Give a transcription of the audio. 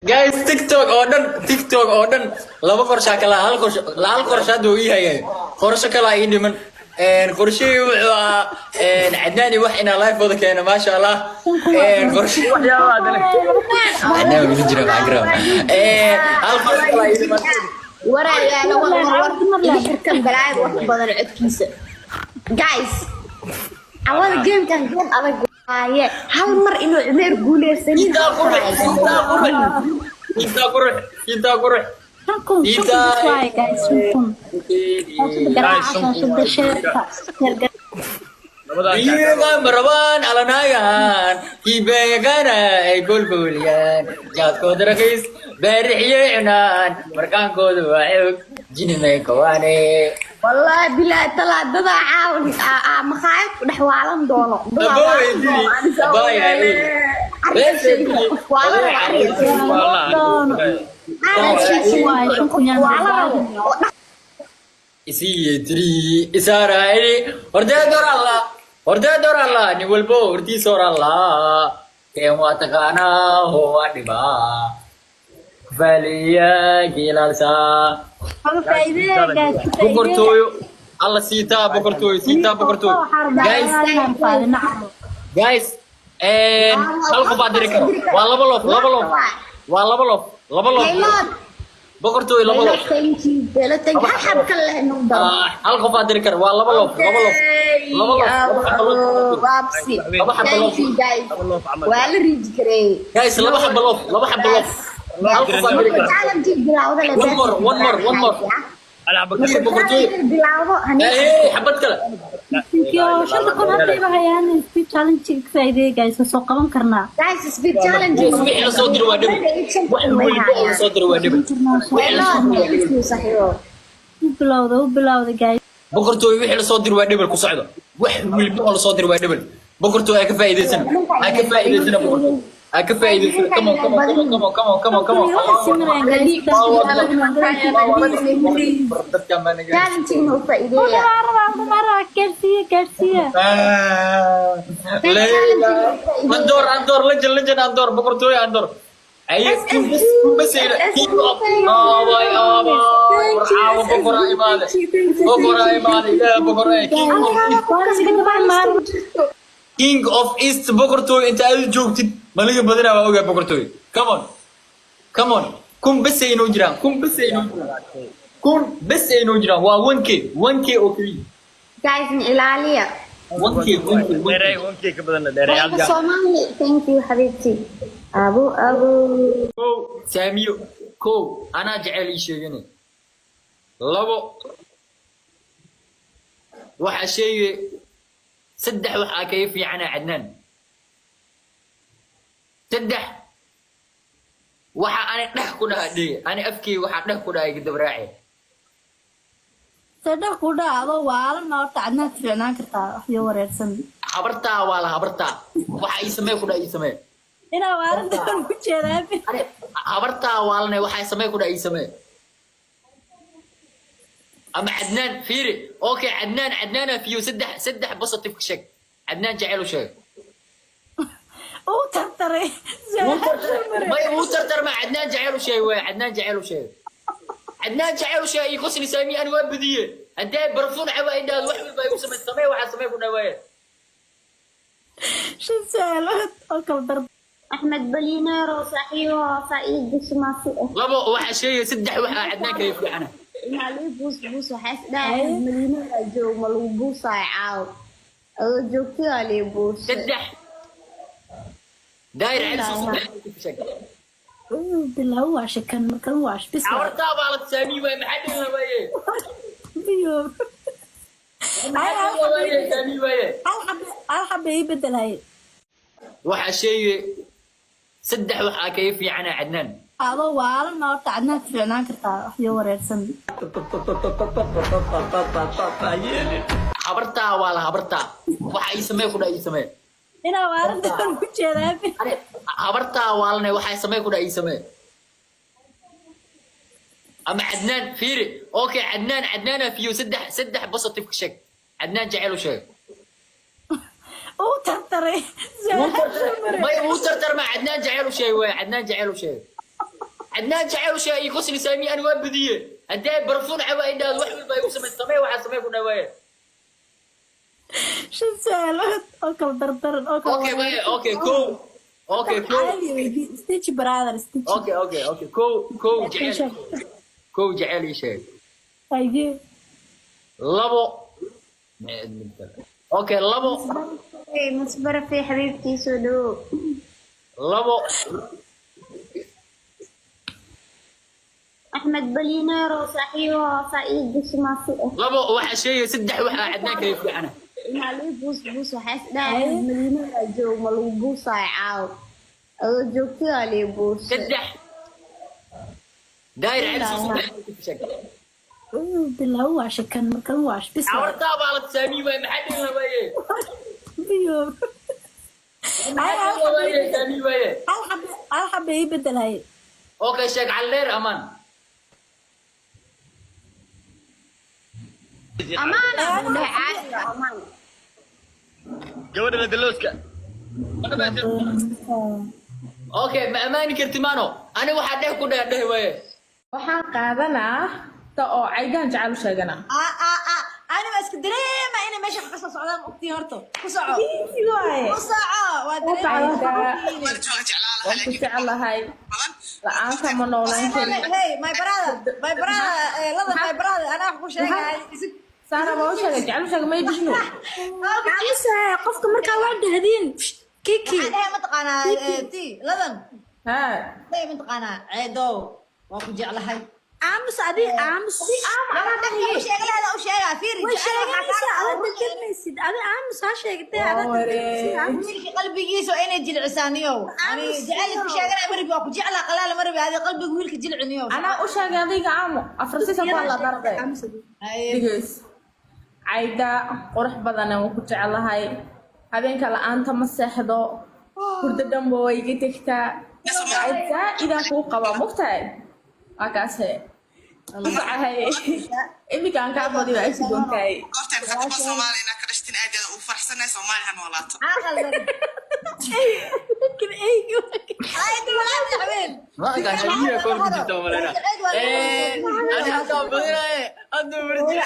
guys TikTok oo dhan laba qorshe kala hal qorshe haduu yahay qorshe kala ay dhiman qorshii wuxuu cadnaani wax ina live wada keena ma sha Allah qorshe waxyaabo aad leeyahay ana jira background hal qorshe kala ay dhiman warayaala war kan balaay wax badan codkiisa guys awada game kan adag waaye hal mar inuu cimeer guuleysanin inta qurux Iya merawan alanayan kibegana gol golian jat ko darakis beriyanan markan ko waayog jinay kawane والله بلا تلا ددا عاون مخايف دحوالن دونو isi tri isara ini ordador Allah ni walbo urti sor Allah kayak watakana ho adiba valia gilalsa boqortooyo alla sita boqortooyo guys hal qof aad dirika waa laba lof boqortooyo laba lof hal qof aad dirika waa laba lof ولا ريج كري guys laba xabo lof hal qof aad dirika one more أنا بقول بقولتي حبت كلا يو شنو كون هذي بهايان سبيد تشالنج كسيدي جايز سو قبن كرنا جايز سبيد تشالنج وحنا صدر وادب وحنا صدر وادب بلاوده جايز بقولتي وحنا صدر وادب كسعده وحنا صدر وادب بقولتي هيك فائدتنا بقولتي كمان أندور لجن أندور بقولتوي أندور أي بس King of East boqortooy inta aad joogtid maliga badana waa ogaa boqortooy come on kun bas ay noo jiraan waa 1k oo kaliya guys ilaaliya 1k ka badan dheeray halka Somali thank you حبيبتي ابو saamiyo ko ana jecel ii sheegane labo waxa sheegay saddex waxa ka fiicana cadnaan saddex waxa aan dhex ku dhaadhay ani afkii waxa dhex ku dhaay gadabraaci saddex ku dhaado waala noo tacnaa fiicnaan kartaa wax iyo wareersan habartaa waa la habartaa waxa ay samee ku dhaay samee ina waaranta ku jeedaa habartaa waalna waxa samee ku dhaay samee أما عدنان فيري أوكي عدنان فيو سدح بوزيتيف شيك عدنان جعله شيء او ترتري مو ترتر مع عدنان جعله شيء عدنان جعله شيء يقصني سامي أنا وين بديه أنت برفون عوائد هذا واحد يسمى السماء واحد سماء كنا وين شو سالت أوكي ضرب احمد بلينيرو صحيح سعيد بشماسي لا واحد شيء سدح واحد عدنان كيف أنا مالي بوس وحس ده مليون جو ملو بوس عاو جوكي علي بوس سدح داير على سدح بالله هو عشان كان واش بس عورتها على سامي وين محد وين بيو سامي وين الحب يبدل هاي واحد شيء سدح واحد كيف يعني عدنان هذا وعلى نار تعدنا فينا كرتا يا وريرسن habartaa waa la habartaa waxa ay samee ku dhaay samee ina waaranta ku jeedaa habartaa waalna waxa ay samee ku dhaay samee ama عدنان فيري اوكي عدنان فيو سدح بوزيتيف شيك عدنان جعله شيء او ترتري ما هو ترتر مع عدنان جعله شيء عدنان جعله شيء عدنان جعل شيء يقصني سامي انا وابديه هداي برفون عوائد هذا واحد ما يوسم السماء واحد سماء كنا وين شو سؤالات اوكي دردر اوكي باي اوكي كو اوكي كو عادي ستيتش برادر ستيتش اوكي كو جعل كو جعل شيء ايجي لبو اوكي لبو مصبرة في حبيبتي سودو لبو أحمد بلينيرو صحيح سعيد بسماسي لبو واحد شيء سدح واحد عدنان كيف يعني معلي بوس وحاس ده بلينيرو جو ملو بوس عاو جو كده لي بوس سدح داير على سدح بالله هو عشان كان واش بس عورتها بالك سامي وين محد ولا وين بيو سامي وين الحب يبدل هاي اوكي شيك على اللير امان أمانة أمانة gabadha la dalooska اوكي ما اماني كرتمانو انا واحد ده كده ده وين waxaan qaadanaa ta oo caydaan jecel u sheeganaa أنا ما أسكدري ما أنا ماشي قصة سعودان أختي هرتو كسعة waaye كسعة waan ku jecelahay la'aanta ma noolaan karin هاي ماي برادر لازم ماي برادر أنا أحكي شيء saana ma u sheegay jecel u sheegay may bishno عيسى قفك مركا واحد هدين كيكي هاي منطقة تي لازم ها هاي منطقة عيدو وأكو جعل هاي عامس عدي عامس أنا أحكي شيء هذا أو شيء في وش عيسى على تكلميسيد أنا عامس هاشيك ده أنا في قلبي يسوع أنا جل عسانيو أنا جعلت في شيء أنا مربي وأكو جعل قلال مربي هذا قلبي ويلك جل عنيو anaa u sheegay adiga caamo afrasiisa waa la darday dhigays cayda qurux badan aan ku jecelahay habeenka la'aanta ma seexdo hurdo dhanba way iga tegtaa cayda idaan kuu qabaa mogtahay waa kaase usacahay iminkaan kaa badi waa isi doontahay goortaan khadba Soomaaliya ka dhashtin aadada u farxsanay Soomaaliya noolaato لكن أيوة ما كان هي كل جبت ولا انا هذا بدنا انا برجع